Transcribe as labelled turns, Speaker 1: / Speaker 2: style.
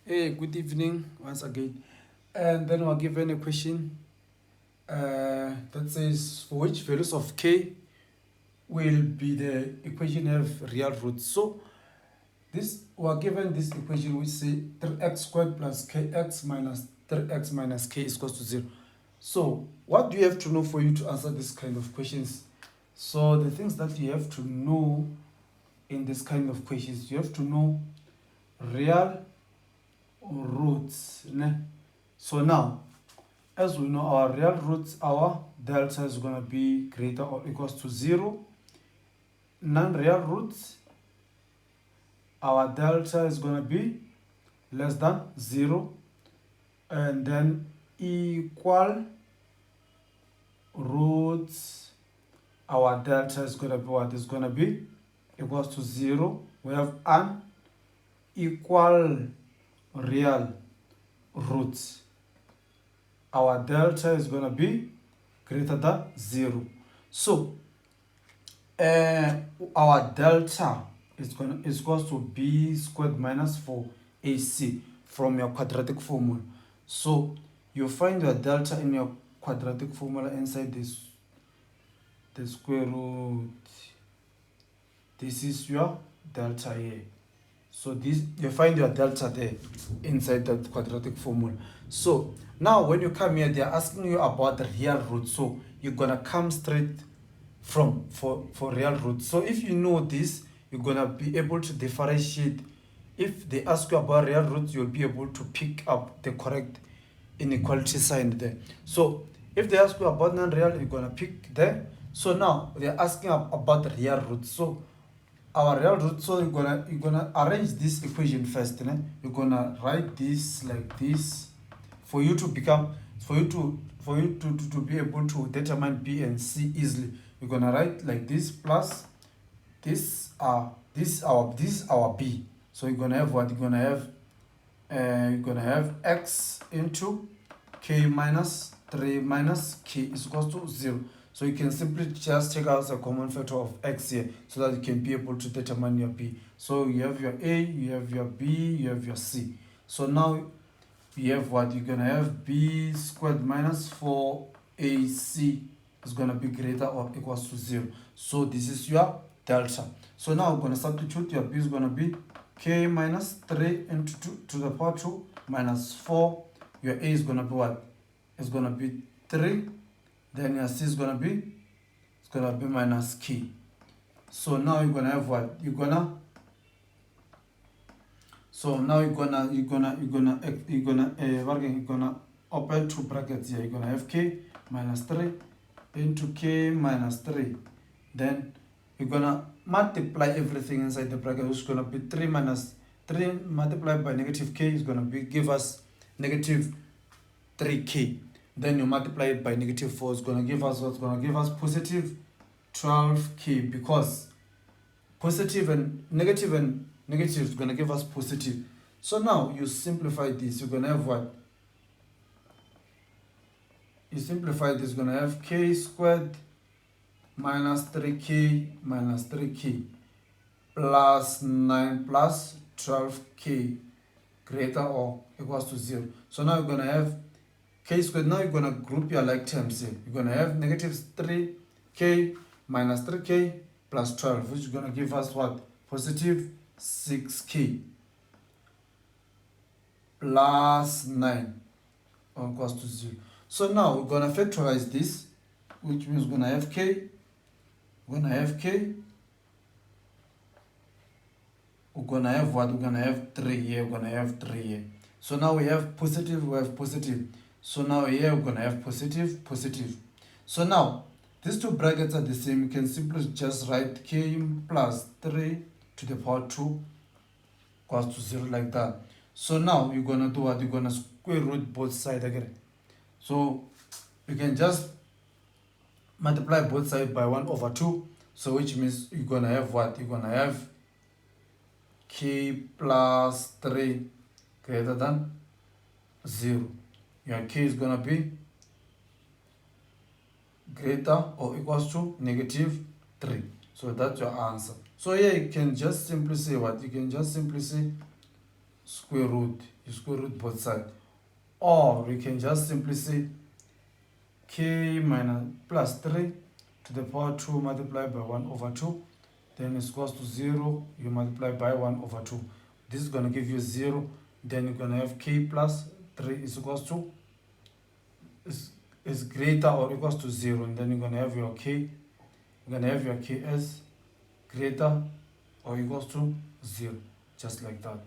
Speaker 1: Hey, good evening once again. And then we're given a question that says for which values of k will be the equation have real roots. So this we're given this equation which say 3x squared plus kx minus 3x minus k is equals to 0. So what do you have to know for you to answer this kind of questions? So the things that you have to know in this kind of questions, you have to know real roots. Ne? So now, as we know, our real roots, our delta is going to be greater or equals to 0. Non-real roots, our delta is going to be less than 0. And then equal roots, our delta is going to be what? Is going to be equals to 0. We have unequal real roots. Our delta is going to be greater than 0. So our delta is equals to b squared minus 4ac from your quadratic formula. So you find your delta in your quadratic formula inside the square root. This is your delta here. So this you find your delta there inside that quadratic formula. So now when you come here, they're asking you about the real root. So you're gonna come straight from for real roots. So if you know this, you're gonna be able to differentiate. If they ask you about real roots, you'll be able to pick up the correct inequality sign there. So if they ask you about non-real, you're gonna pick there. So now they're asking about the real roots. So our real root, so you're gonna arrange this equation first. You're gonna write this like this for you to become to be able to determine b and c easily. You're gonna write like this plus this our b. So you're gonna have what? You're gonna have x into k minus 3 minus k is equals to 0. So you can simply just take out a common factor of x here so that you can be able to determine your b. So you have your a, you have your b, you have your c. So now you have what? You're going to have b squared minus 4ac is going to be greater or equals to 0. So this is your delta. So now we're going to substitute. Your b is going to be k minus 3 into 2 to the power 2 minus 4. Your a is going to be what? It's going to be 3. Then your c is going to be, it's going to be minus k. So now you're going to have what? So now you're gonna open two brackets here. You're gonna have k minus 3 into k minus 3. Then you're gonna multiply everything inside the bracket, which is gonna be 3 minus 3 multiplied by negative k is gonna give us negative 3k. Then you multiply it by negative 4, it's gonna give us what's gonna give us positive 12k, because positive and negative is going to give us positive. So now you simplify this. You're going to have what? You simplify this, you're going to have k squared minus 3k minus 3k plus 9 plus 12k greater or equals to 0. So now you're going to have k squared. Now you're going to group your like terms here. You're going to have negative 3k minus 3k plus 12, which is going to give us what? Positive 6k plus 9 equals to 0. So now we're going to factorize this, which means we're going to have k. We're going to have k. We're going to have what? We're going to have 3 here. We're going to have 3 here. So now we have positive, we have positive. So now here we're going to have positive, positive. So now these two brackets are the same. You can simply just write k plus 3 to the power 2 equals to 0 like that. So now you're going to do what? You're going to square root both sides again. So you can just multiply both sides by 1 over 2. So which means you're going to have what? You're going to have k plus 3 greater than 0. Your k is going to be greater or equals to negative 3. So that's your answer. So here you can just simply say what? You can just simply say square root, you square root both sides. Or we can just simply say k minus plus 3 to the power 2 multiplied by 1 over 2, then is equals to 0, you multiply by 1 over 2. This is going to give you 0, then you're going to have k plus 3 is equals to, is greater or equals to 0, and then you're going to have your k, you're going to have your k as greater or equals to 0, just like that.